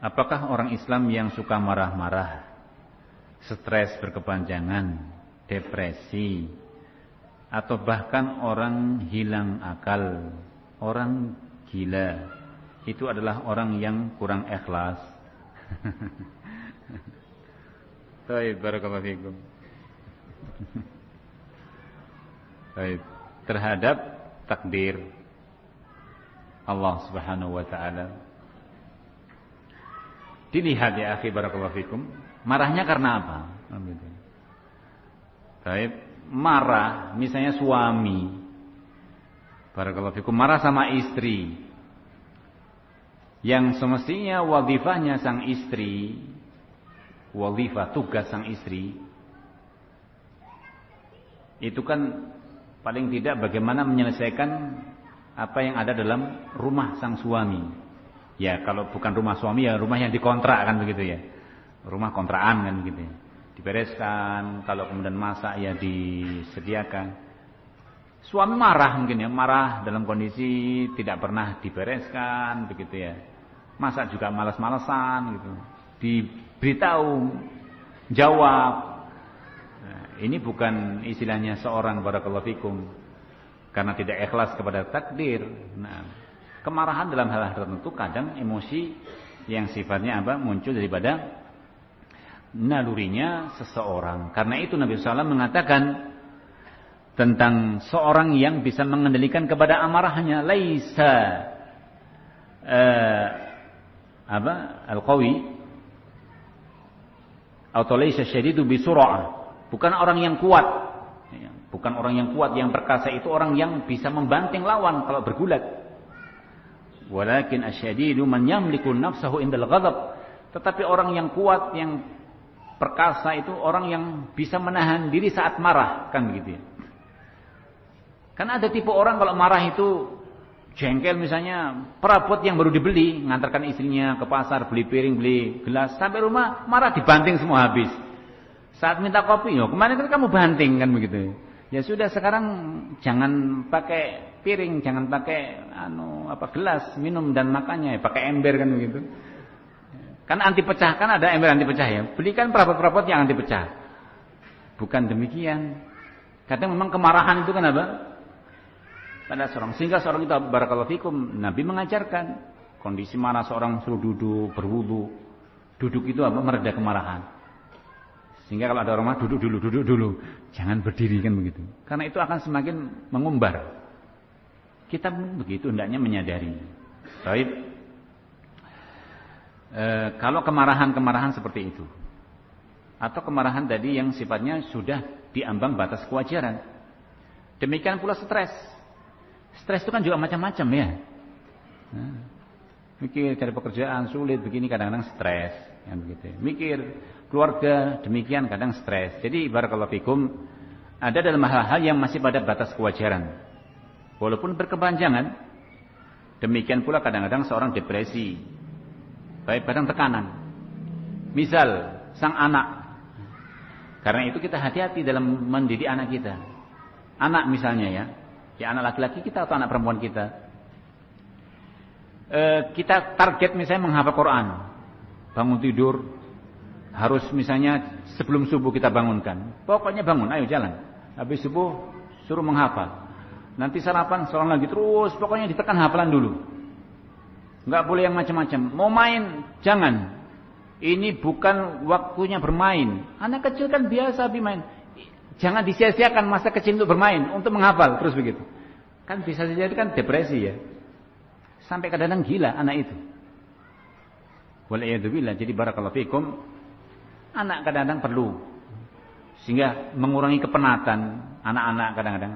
apakah orang Islam yang suka marah-marah, stres berkepanjangan, depresi, atau bahkan orang hilang akal, orang gila, itu adalah orang yang kurang ikhlas? Baik, barakallahu fikum. Baik, terhadap takdir Allah Subhanahu wa taala. Dilihat ya akhi, barakallahu fikum, marahnya karena apa? Baik, marah misalnya suami, barakallahu fikum, marah sama istri yang semestinya wadifahnya sang istri, wadifah tugas sang istri itu kan paling tidak bagaimana menyelesaikan apa yang ada dalam rumah sang suami. Ya, kalau bukan rumah suami ya rumah yang dikontrak kan begitu ya. Rumah kontrakan kan begitu ya. Dibereskan, kalau kemudian masak ya disediakan. Suami marah mungkin ya, marah dalam kondisi tidak pernah dibereskan begitu ya. Masak juga malas-malesan gitu. Diberitahu, jawab. Nah, ini bukan istilahnya seorang barakallahu fikum karena tidak ikhlas kepada takdir. Nah, kemarahan dalam hal tertentu kadang emosi yang sifatnya apa? Muncul daripada nalurinya seseorang. Karena itu Nabi SAW mengatakan tentang seorang yang bisa mengendalikan kepada amarahnya, laisa al-qawi atau laisa syadidu bisur'ah. Bukan orang yang kuat. Bukan orang yang kuat, yang perkasa, itu orang yang bisa membanting lawan kalau bergulat. Walakin asyadidu man yamliku nafsahu indal ghadab. Tetapi orang yang kuat, yang perkasa itu orang yang bisa menahan diri saat marah, kan begitu ya. Kan ada tipe orang kalau marah itu jengkel, misalnya perabot yang baru dibeli, ngantarkan istrinya ke pasar, beli piring, beli gelas, sampai rumah marah dibanting semua habis. Saat minta kopi, yo kemarin kan kamu banting, kan begitu. Ya sudah, sekarang jangan pakai piring, jangan pakai gelas minum dan makannya, ya pakai ember, kan begitu. Kan anti pecah, kan ada ember anti pecah ya. Belikan perabot-perabot yang anti pecah. Bukan demikian. Kadang memang kemarahan itu kan apa? Pada seorang, sehingga seorang itu barakallahu fikum, Nabi mengajarkan kondisi marah seorang suruh duduk, berwudu. Duduk itu apa? Mereda kemarahan. Sehingga kalau ada orang marah, duduk dulu. Jangan berdiri, kan begitu. Karena itu akan semakin mengumbar. Kita begitu hendaknya menyadari. Baik. Kalau kemarahan-kemarahan seperti itu, atau kemarahan tadi yang sifatnya sudah diambang batas kewajaran. Demikian pula stres. Stres itu kan juga macam-macam ya. Mikir cari pekerjaan sulit begini, kadang-kadang stres, kan begitu. Mikir keluarga demikian, kadang stres. Jadi barakallahu fikum, ada dalam hal-hal yang masih pada batas kewajaran, walaupun berkepanjangan. Demikian pula kadang-kadang seorang depresi, baik kadang tekanan. Misal sang anak, karena itu kita hati-hati dalam mendidik anak kita. Anak misalnya ya anak laki-laki kita atau anak perempuan kita. Kita target misalnya menghafal Quran. Bangun tidur harus misalnya sebelum subuh kita bangunkan. Pokoknya bangun, ayo jalan. Habis subuh suruh menghafal. Nanti sarapan seorang lagi, terus pokoknya ditekan hafalan dulu. Enggak boleh yang macam-macam. Mau main jangan. Ini bukan waktunya bermain. Anak kecil kan biasa bermain. Jangan disia-siakan masa kecil untuk bermain, untuk menghafal terus begitu. Kan bisa jadi kan depresi ya. Sampai kadang-kadang gila anak itu. Waliyadzubillah. Jadi barakallahu fikum, anak kadang-kadang perlu, sehingga mengurangi kepenatan anak-anak kadang-kadang.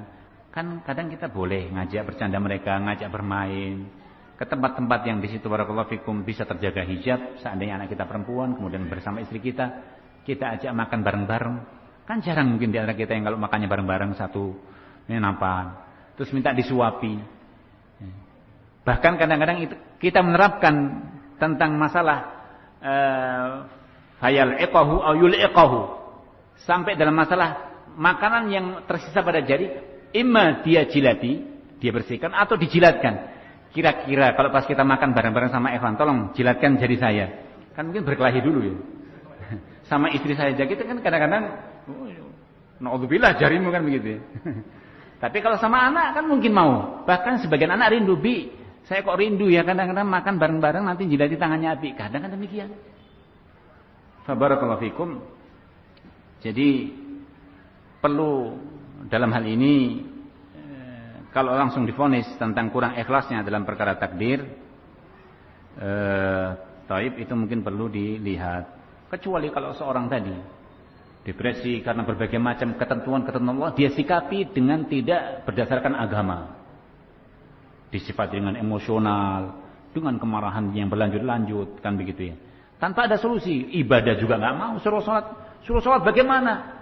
Kan kadang kita boleh ngajak bercanda mereka, ngajak bermain ke tempat-tempat yang di situ barakallahu fikum bisa terjaga hijab. Seandainya anak kita perempuan, kemudian bersama istri kita ajak makan bareng-bareng. Kan jarang mungkin di antara kita yang kalau makannya bareng-bareng satu ini nampan, terus minta disuapi. Bahkan kadang-kadang kita menerapkan tentang masalah hayal iqahu aw yul'iqahu, sampai dalam masalah makanan yang tersisa pada jari, imma dia jilati, dia bersihkan, atau dijilatkan. Kira-kira kalau pas kita makan bareng-bareng sama Evan, tolong jilatkan jari saya. Kan mungkin berkelahi dulu ya. Sama istri saya aja kita kan kadang-kadang naudzubillah jarimu kan begitu ya. Tapi kalau sama anak kan mungkin mau. Bahkan sebagian anak rindu, Bi, saya kok rindu ya kadang-kadang makan bareng-bareng nanti jilati tangannya Abi. Kadang kan demikian. Fabarakallahu fikum. Jadi perlu dalam hal ini kalau langsung divonis tentang kurang ikhlasnya dalam perkara takdir, taib itu mungkin perlu dilihat. Kecuali kalau seorang tadi depresi karena berbagai macam ketentuan-ketentuan Allah, dia sikapi dengan tidak berdasarkan agama. Disifati dengan emosional, dengan kemarahan yang berlanjut-lanjut, kan begitu ya. Tanpa ada solusi, ibadah juga nggak mau, suruh sholat bagaimana?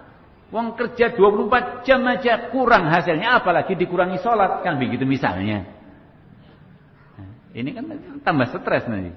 Wong kerja 24 jam aja kurang hasilnya, apalagi dikurangi sholat, kan begitu misalnya. Ini kan tambah stres nanti.